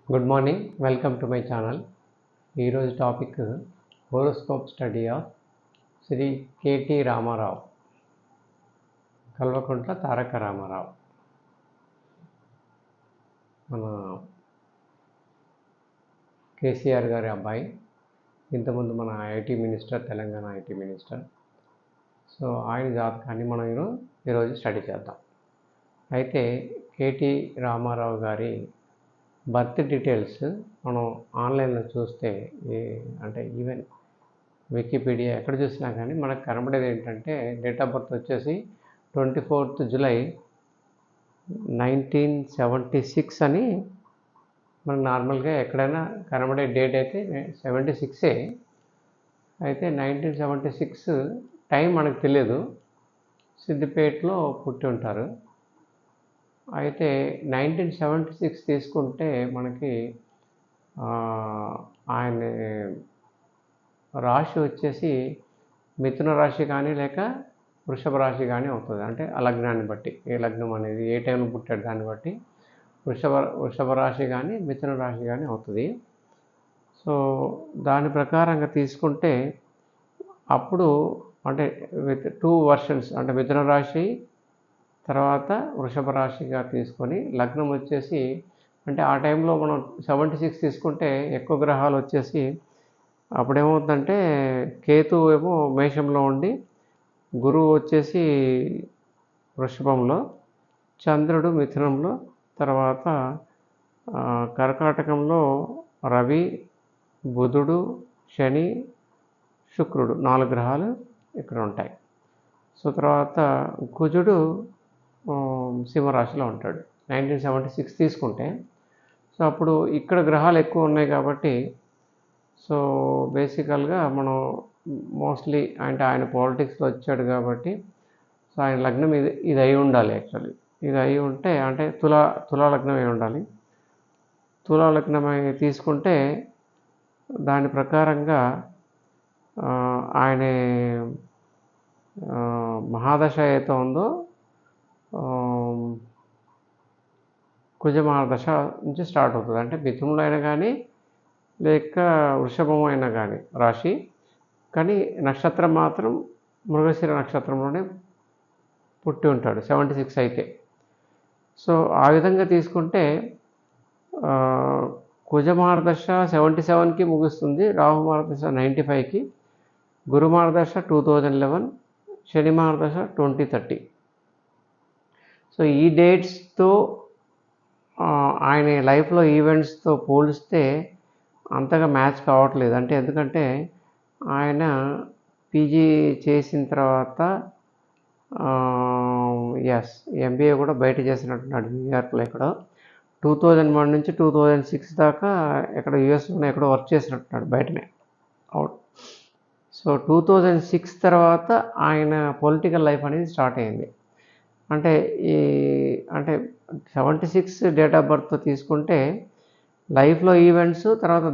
Good morning, welcome to my channel. ఈరోజు topic horoscope study of Shri KT Rama Rao, Kalvakuntla Taraka Rama Rao. మన KCR గారి అబ్బాయి, ఇంతకుముందు మన IT minister, Telangana IT minister. So ఆయన జాతకాన్ని మనం ఈరోజు స్టడీ చేద్దాం. అయితే కేటీ రామారావు గారి బర్త్ డీటెయిల్స్ మనం ఆన్లైన్లో చూస్తే, అంటే ఈవెన్ వికీపీడియా ఎక్కడ చూసినా కానీ మనకు కనబడేది ఏంటంటే, డేట్ ఆఫ్ బర్త్ వచ్చేసి 24th జూలై 1976 అని మనకు నార్మల్గా ఎక్కడైనా కనబడే డేట్ అయితే 76. అయితే 1976 టైం మనకు తెలియదు, సిద్దిపేటలో పుట్టి ఉంటారు. అయితే 1976 తీసుకుంటే మనకి ఆయన రాశి వచ్చేసి మిథున రాశి కానీ లేక వృషభ రాశి కానీ అవుతుంది. అంటే ఆ లగ్నాన్ని బట్టి, ఏ లగ్నం అనేది ఏ టైంలో పుట్టాడు దాన్ని బట్టి వృషభ రాశి కానీ మిథున రాశి కానీ అవుతుంది. సో దాని ప్రకారంగా తీసుకుంటే అప్పుడు అంటే విత్ 2 వర్షన్స్, అంటే మిథున రాశి తర్వాత వృషభ రాశిగా తీసుకొని లగ్నం వచ్చేసి, అంటే ఆ టైంలో మనం 76 తీసుకుంటే ఎక్కువ గ్రహాలు వచ్చేసి అప్పుడేమవుతుందంటే, కేతు ఏమో మేషంలో ఉండి, గురువు వచ్చేసి వృషభంలో, చంద్రుడు మిథునంలో, తర్వాత కర్కాటకంలో రవి, బుధుడు, శని, శుక్రుడు 4 గ్రహాలు ఇక్కడ ఉంటాయి. సో తర్వాత కుజుడు సింహరాశిలో ఉంటాడు 1976 తీసుకుంటే. సో అప్పుడు ఇక్కడ గ్రహాలు ఎక్కువ ఉన్నాయి కాబట్టి, సో బేసికల్గా మనం మోస్ట్లీ అంటే ఆయన పాలిటిక్స్లో వచ్చాడు కాబట్టి, సో ఆయన లగ్నం ఇది అయి ఉండాలి. యాక్చువల్లీ ఇది అయి ఉంటే, అంటే తులా లగ్నం అయి ఉండాలి. తులా లగ్నం తీసుకుంటే దాని ప్రకారంగా ఆయన మహాదశ ఏదో ఉందో, కుజ మహాదశ నుంచి స్టార్ట్ అవుతుంది. అంటే మిథునంలో అయినా కానీ లేక వృషభం అయినా కానీ రాశి, కానీ నక్షత్రం మాత్రం మృగశిర నక్షత్రంలోనే పుట్టి ఉంటాడు 76 అయితే. సో ఆ విధంగా తీసుకుంటే కుజ మహాదశ 77కి ముగుస్తుంది, రాహు మహాదశ 95కి, గురు మహాదశ 2011, శని మహాదశ 2030. సో ఈ డేట్స్తో ఆయన లైఫ్లో ఈవెంట్స్తో పోలిస్తే అంతగా మ్యాచ్ కావట్లేదు. అంటే ఎందుకంటే ఆయన పీజీ చేసిన తర్వాత ఎంబీఏ కూడా బయట చేసినట్టున్నాడు, న్యూయార్క్లో ఎక్కడో. 2001 నుంచి 2006 దాకా ఎక్కడ యూఎస్లోనే ఎక్కడో వర్క్ చేసినట్టున్నాడు బయటనే అవుట్. సో 2006 తర్వాత ఆయన పొలిటికల్ లైఫ్ అనేది స్టార్ట్ అయింది. అంటే 76 డేట్ ఆఫ్ బర్త్ తీసుకుంటే లైఫ్లో ఈవెంట్స్ తర్వాత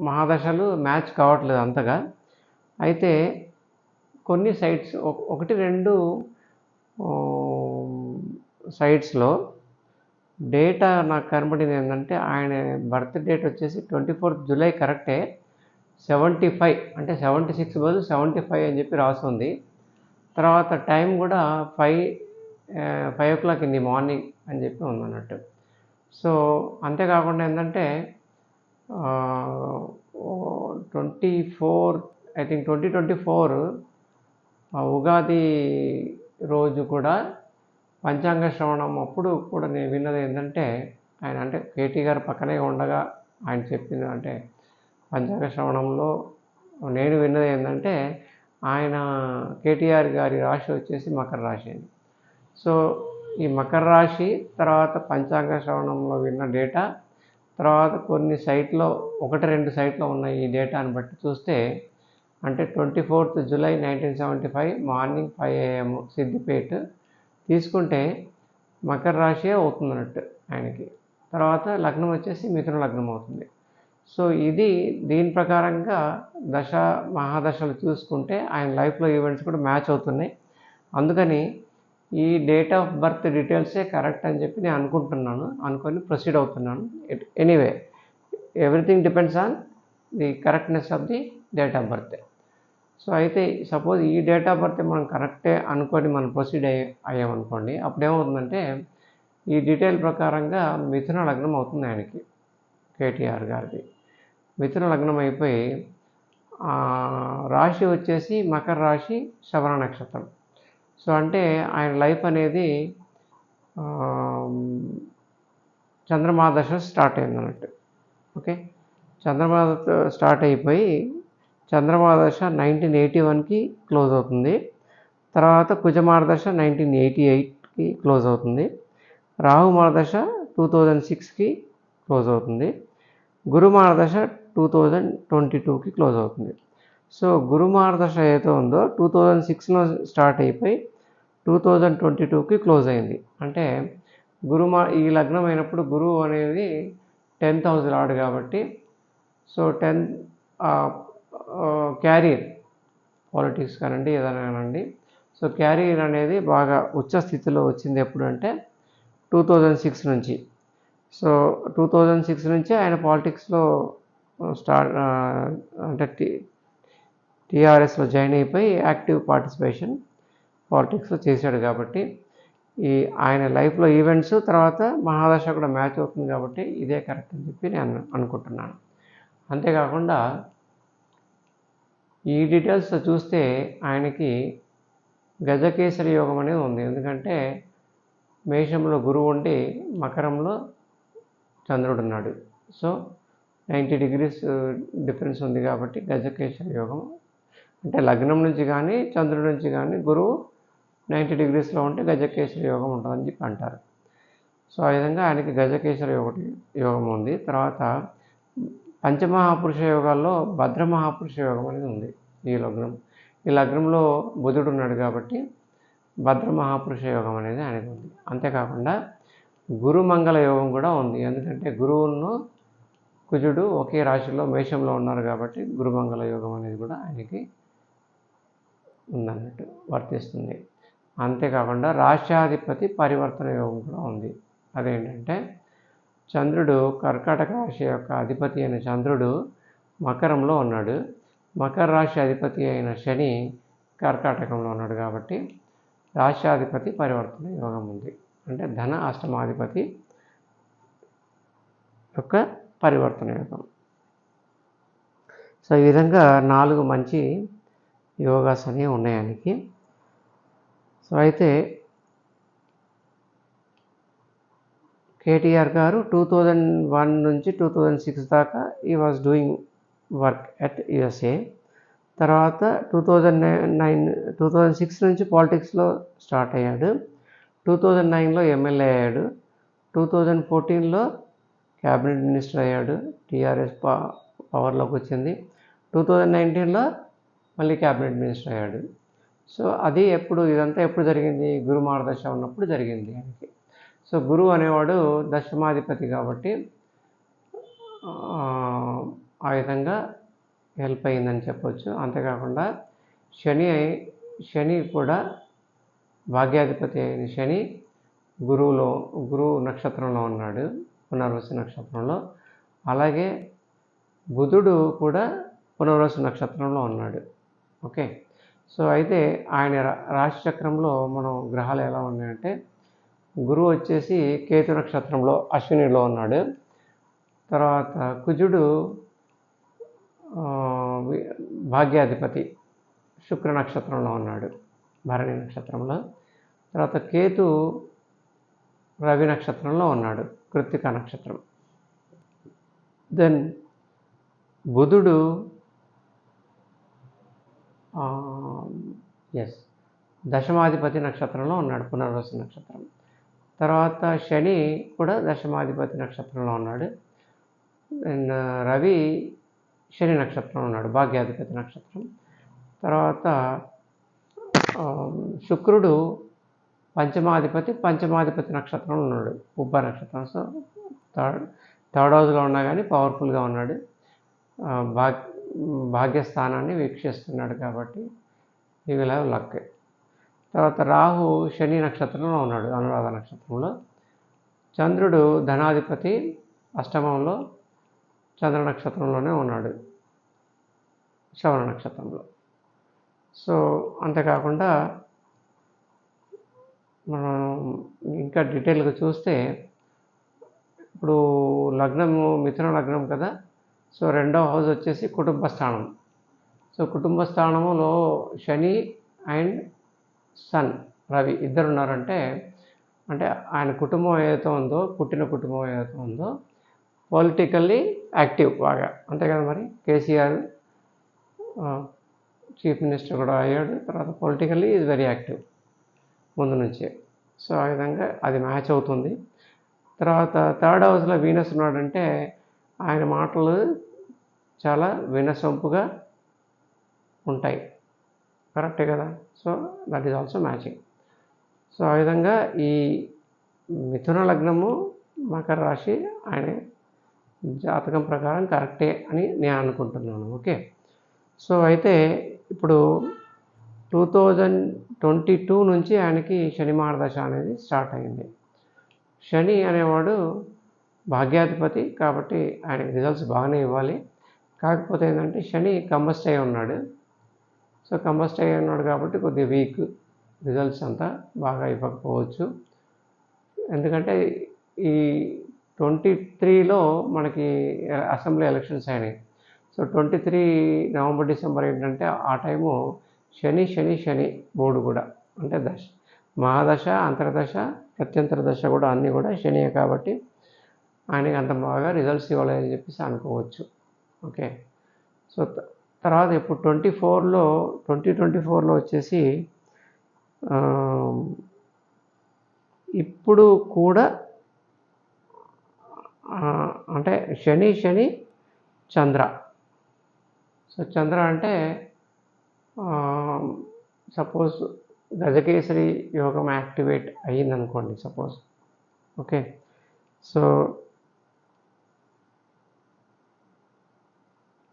మహాదశలు మ్యాచ్ కావట్లేదు అంతగా. అయితే కొన్ని సైట్స్, 1-2 సైట్స్లో డేటా నాకు కనబడింది ఏంటంటే, ఆయన బర్త్ డేట్ వచ్చేసి 24th జూలై కరెక్టే, 75 అంటే 76 బదులు 75 అని చెప్పి రాస్తుంది. తర్వాత టైం కూడా 5 o'clock in the morning అని చెప్పి ఉందన్నట్టు. సో అంతేకాకుండా ఏంటంటే 2024 ఉగాది రోజు కూడా పంచాంగ శ్రవణం అప్పుడు కూడా నేను విన్నది ఏంటంటే, ఆయన అంటే కేటీ గారు పక్కనే ఉండగా ఆయన చెప్పింది, అంటే పంచాంగ శ్రవణంలో నేను విన్నది ఏంటంటే, ఆయన కేటీఆర్ గారి రాశి వచ్చేసి మకర రాశి అని. సో ఈ మకర రాశి తర్వాత పంచాంగ శ్రవణంలో విన్న డేటా, తర్వాత కొన్ని సైట్లో 1-2 సైట్లో ఉన్న ఈ డేటాని బట్టి చూస్తే, అంటే 24th July 1975 morning 5 AM Siddipet తీసుకుంటే మకర రాశి అవుతుందన్నట్టు ఆయనకి. తర్వాత లగ్నం వచ్చేసి మిథున లగ్నం అవుతుంది. సో దీని ప్రకారంగా మహాదశలు చూసుకుంటే ఆయన లైఫ్లో ఈవెంట్స్ కూడా మ్యాచ్ అవుతున్నాయి. అందుకని ఈ డేట్ ఆఫ్ బర్త్ డీటెయిల్సే కరెక్ట్ అని చెప్పి నేను అనుకొని ప్రొసీడ్ అవుతున్నాను. Anyway everything depends on the correctness of the date of birth. So అయితే సపోజ్ ఈ డేట్ ఆఫ్ బర్త్ మనం కరెక్టే అనుకొని మనం ప్రొసీడ్ అయ్యామనుకోండి, అప్పుడు ఏమవుతుందంటే ఈ డీటెయిల్ ప్రకారంగా మిథున లగ్నం అవుతుంది ఆయనకి, కేటీఆర్ గారిది. మిథున లగ్నం అయిపోయి రాశి వచ్చేసి మకర రాశి, శ్రవణ నక్షత్రం. సో అంటే ఆయన లైఫ్ అనేది చంద్రమా దశ స్టార్ట్ అయింది అన్నట్టు. ఓకే, చంద్రమా స్టార్ట్ అయిపోయి చంద్రమా దశ 1981కి క్లోజ్ అవుతుంది. తర్వాత కుజమార దశ 1988కి క్లోజ్ అవుతుంది. రాహుమార దశ 2006కి క్లోజ్ అవుతుంది. గురుమార దశ 2022కి క్లోజ్ అవుతుంది. సో గురుమార దశ ఏదో ఉందో 2006లో స్టార్ట్ అయిపోయి 2022కి క్లోజ్ అయింది. అంటే ఈ లగ్నం అయినప్పుడు గురువు అనేది 10th హౌస్ లార్డ్ కాబట్టి, సో క్యారియర్ పాలిటిక్స్ కానండి ఏదైనా కానండి, సో క్యారియర్ అనేది బాగా ఉచ్చ స్థితిలో వచ్చింది ఎప్పుడు అంటే 2006 నుంచి. సో 2006 నుంచి ఆయన పాలిటిక్స్లో అంటే టీఆర్ఎస్లో జాయిన్ అయిపోయి యాక్టివ్ పార్టిసిపేషన్ పాలిటిక్స్లో చేశాడు. కాబట్టి ఆయన లైఫ్లో ఈవెంట్స్ తర్వాత మహాదశ కూడా మ్యాచ్ అవుతుంది కాబట్టి ఇదే కరెక్ట్ అని చెప్పి నేను అనుకుంటున్నాను. అంతేకాకుండా ఈ డీటెయిల్స్ చూస్తే ఆయనకి గజకేసరి యోగం అనేది ఉంది. ఎందుకంటే మేషంలో గురువు ఉండి మకరంలో చంద్రుడు ఉన్నాడు. సో 90 degrees డిఫరెన్స్ ఉంది కాబట్టి గజకేసరి యోగం అంటే లగ్నం నుంచి కానీ చంద్రుడి నుంచి కానీ గురువు 90 degreesలో ఉంటే గజకేసరి యోగం ఉంటుందని చెప్పి అంటారు. సో ఆ విధంగా ఆయనకి గజకేసరి యోగం ఉంది. తర్వాత పంచమహాపురుష యోగాల్లో భద్రమహాపురుష యోగం అనేది ఉంది ఈ లగ్నంలో బుధుడు ఉన్నాడు కాబట్టి భద్రమహాపురుష యోగం అనేది ఆయనకు ఉంది. అంతేకాకుండా గురుమంగళ యోగం కూడా ఉంది. ఎందుకంటే గురువును కుజుడు ఒకే రాశిలో మేషంలో ఉన్నారు కాబట్టి గురుమంగళ యోగం అనేది కూడా ఆయనకి ఉందన్నట్టు వర్తిస్తుంది. అంతేకాకుండా రాశ్యాధిపతి పరివర్తన యోగం కూడా ఉంది. అదేంటంటే చంద్రుడు కర్కాటక రాశి యొక్క అధిపతి అయిన చంద్రుడు మకరంలో ఉన్నాడు, మకర రాశి అధిపతి అయిన శని కర్కాటకంలో ఉన్నాడు కాబట్టి రాశ్యాధిపతి పరివర్తన యోగం ఉంది. అంటే ధన అష్టమాధిపతి యొక్క పరివర్తన యోగం. సో ఈ విధంగా 4 మంచి యోగాస్ అనేవి ఉన్నాయి ఆయనకి. సో అయితే కేటీఆర్ గారు 2001 నుంచి 2006 దాకా ఈ was doing work at USA. తర్వాత 2006 నుంచి పాలిటిక్స్లో స్టార్ట్ అయ్యాడు. 2009లో ఎమ్మెల్యే అయ్యాడు. 2014లో క్యాబినెట్ మినిస్టర్ అయ్యాడు. టీఆర్ఎస్ పవర్లోకి వచ్చింది. 2019లో మళ్ళీ క్యాబినెట్ మినిస్టర్ అయ్యాడు. సో ఇదంతా ఎప్పుడు జరిగింది? గురుమార దశ ఉన్నప్పుడు జరిగింది ఆయనకి. సో గురువు అనేవాడు దశమాధిపతి కాబట్టి ఆ విధంగా హెల్ప్ అయిందని చెప్పొచ్చు. అంతేకాకుండా శని కూడా భాగ్యాధిపతి అయిన శని గురువు నక్షత్రంలో ఉన్నాడు, పునర్వసు నక్షత్రంలో. అలాగే బుధుడు కూడా పునర్వసు నక్షత్రంలో ఉన్నాడు. ఓకే, సో అయితే ఆయన రాశి చక్రంలో మనం గ్రహాలు ఎలా ఉన్నాయంటే గురువు వచ్చేసి కేతు నక్షత్రంలో అశ్వినిలో ఉన్నాడు. తర్వాత కుజుడు భాగ్యాధిపతి శుక్ర నక్షత్రంలో ఉన్నాడు, భరణి నక్షత్రంలో. తర్వాత కేతు రవి నక్షత్రంలో ఉన్నాడు, కృత్తిక నక్షత్రం. దెన్ బుధుడు దశమాధిపతి నక్షత్రంలో ఉన్నాడు, పునర్వసు నక్షత్రం. తర్వాత శని కూడా దశమాధిపతి నక్షత్రంలో ఉన్నాడు. అండ్ రవి శని నక్షత్రంలో ఉన్నాడు, భాగ్యాధిపతి నక్షత్రం. తర్వాత శుక్రుడు పంచమాధిపతి నక్షత్రంలో ఉన్నాడు, ఉబ్బ నక్షత్రం. సో థర్డ్ హౌస్లో ఉన్నా కానీ పవర్ఫుల్గా ఉన్నాడు, భాగ్యస్థానాన్ని వీక్షిస్తున్నాడు కాబట్టి ఈ విల్ హ్యావ్ లక్. తర్వాత రాహు శని నక్షత్రంలో ఉన్నాడు, అనురాధ నక్షత్రంలో. చంద్రుడు ధనాధిపతి అష్టమంలో చంద్ర నక్షత్రంలోనే ఉన్నాడు, శ్రవణ నక్షత్రంలో. సో అంతేకాకుండా మనం ఇంకా డీటెయిల్గా చూస్తే ఇప్పుడు లగ్నము మిథున లగ్నం కదా. సో రెండవ హౌస్ వచ్చేసి కుటుంబ స్థానం. సో కుటుంబ స్థానంలో శని అండ్ సన్ రవి ఇద్దరు ఉన్నారంటే, అంటే ఆయన కుటుంబం ఏదైతే ఉందో, పుట్టిన కుటుంబం ఏదైతే ఉందో పొలిటికల్లీ యాక్టివ్ బాగా, అంతే కదా. మరి కేసీఆర్ చీఫ్ మినిస్టర్ కూడా అయ్యాడు, తర్వాత పొలిటికల్లీ ఈజ్ వెరీ యాక్టివ్ ముందు నుంచే. సో ఆ విధంగా అది మ్యాచ్ అవుతుంది. తర్వాత థర్డ్ హౌస్లో వీనస్ ఉన్నాడంటే ఆయన మాటలు చాలా వినసొంపుగా ఉంటాయి, కరెక్టే కదా. So that is also matching. So ఆ విధంగా ఈ మిథున లగ్నము మకర రాశి ఆయన జాతకం ప్రకారం కరెక్టే అని నేను అనుకుంటున్నాను. ఓకే. సో అయితే ఇప్పుడు 2022 నుంచి ఆయనకి శని మహాదశ అనేది స్టార్ట్ అయింది. శని అనేవాడు భాగ్యాధిపతి కాబట్టి ఆయనకి రిజల్ట్స్ బాగానే ఇవ్వాలి. కాకపోతే ఏంటంటే శని కంబస్ట్ అయి ఉన్నాడు. సో కంబస్ట్ అయి ఉన్నాడు కాబట్టి కొద్దిగా వీక్, రిజల్ట్స్ అంతా బాగా ఇవ్వకపోవచ్చు. ఎందుకంటే ఈ 23లో మనకి అసెంబ్లీ ఎలక్షన్స్ అయినాయి. సో 23 నవంబర్ డిసెంబర్ ఏంటంటే ఆ టైము శని మూడు కూడా, అంటే మహాదశ, అంతర్దశ, ప్రత్యంతర దశ కూడా అన్నీ కూడా శనియే కాబట్టి ఆయనకి అంత బాగా రిజల్ట్స్ ఇవ్వలేదని చెప్పేసి అనుకోవచ్చు. ఓకే. సో తర్వాత ఇప్పుడు 2024లో వచ్చేసి ఇప్పుడు కూడా అంటే శని చంద్ర. సో చంద్ర అంటే సపోజ్ గజకేసరి యోగం యాక్టివేట్ అయ్యిందనుకోండి సపోజ్. ఓకే. సో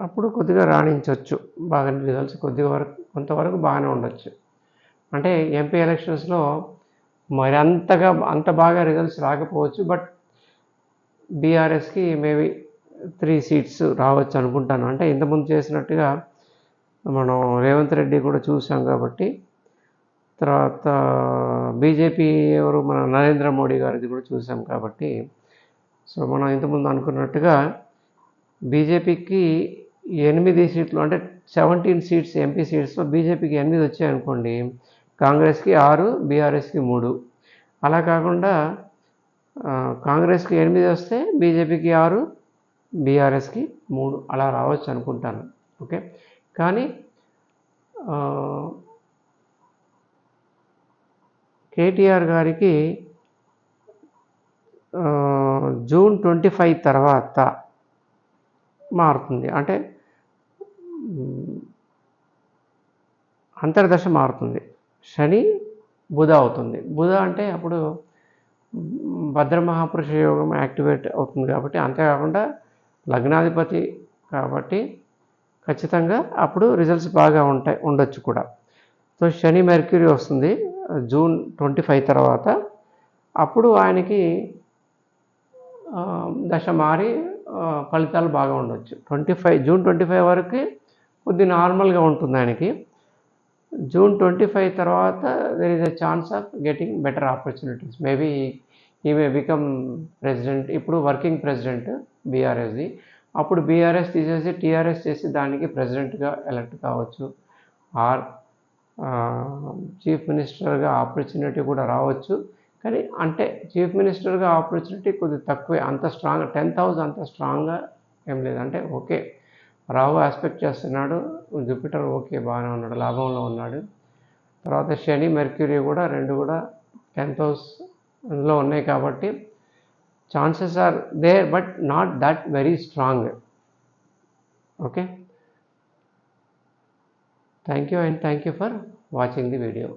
అప్పుడు కొద్దిగా రాణించవచ్చు, బాగా రిజల్ట్స్ కొద్దిగా వరకు కొంతవరకు బాగానే ఉండొచ్చు. అంటే ఎంపీ ఎలక్షన్స్లో మరి అంత బాగా రిజల్ట్స్ రాకపోవచ్చు, బట్ బీఆర్ఎస్కి మేబీ 3 సీట్స్ రావచ్చు అనుకుంటాను. అంటే ఇంతకుముందు చేసినట్టుగా మనం రేవంత్ రెడ్డి కూడా చూసాం కాబట్టి. తర్వాత బీజేపీ ఎవరు, మన నరేంద్ర మోడీ గారిది కూడా చూసాం కాబట్టి. సో మనం ఇంతకుముందు అనుకున్నట్టుగా బీజేపీకి 8 సీట్లు, అంటే 17 సీట్స్ ఎంపీ సీట్స్లో బీజేపీకి 8 వచ్చాయనుకోండి, కాంగ్రెస్కి 6, బీఆర్ఎస్కి 3. అలా కాకుండా కాంగ్రెస్కి 8 వస్తే బీజేపీకి 6, బీఆర్ఎస్కి 3 అలా రావచ్చు అనుకుంటాను. ఓకే. కానీ కేటీఆర్ గారికి జూన్ 25 తర్వాత మారుతుంది, అంటే అంతర్దశ మారుతుంది. శని బుధ అవుతుంది. బుధ అంటే అప్పుడు భద్ర మహాపురుష యోగం యాక్టివేట్ అవుతుంది కాబట్టి, అంతేకాకుండా లగ్నాధిపతి కాబట్టి ఖచ్చితంగా అప్పుడు రిజల్ట్స్ బాగా ఉండొచ్చు కూడా. సో శని మెర్క్యూరీ వస్తుంది జూన్ 25 తర్వాత. అప్పుడు ఆయనకి దశ మారి ఫలితాలు బాగా ఉండొచ్చు. జూన్ 25 వరకు కొద్ది నార్మల్గా ఉంటుంది ఆయనకి. జూన్ 25 తర్వాత there is a chance of getting better opportunities. Maybe ఈ మే బికమ్ ప్రెసిడెంట్. ఇప్పుడు వర్కింగ్ ప్రెసిడెంట్ బీఆర్ఎస్ది. అప్పుడు బీఆర్ఎస్ తీసేసి టీఆర్ఎస్ చేసి దానికి ప్రెసిడెంట్గా ఎలక్ట్ కావచ్చు. ఆర్ చీఫ్ మినిస్టర్గా ఆపర్చునిటీ కూడా రావచ్చు. కానీ అంటే చీఫ్ మినిస్టర్గా ఆపర్చునిటీ కొద్దిగా తక్కువే, అంత స్ట్రాంగ్ 10th హౌస్ అంత స్ట్రాంగ్గా ఏం లేదు. అంటే ఓకే, రాహు ఆస్పెక్ట్ చేస్తున్నాడు, జూపిటర్ ఓకే బాగానే ఉన్నాడు, లాభంలో ఉన్నాడు. తర్వాత శని మెర్క్యూరీ కూడా 2 కూడా 10th హౌస్లో ఉన్నాయి కాబట్టి chances are there, but not that very strong. Okay. Thank you, and thank you for watching the video.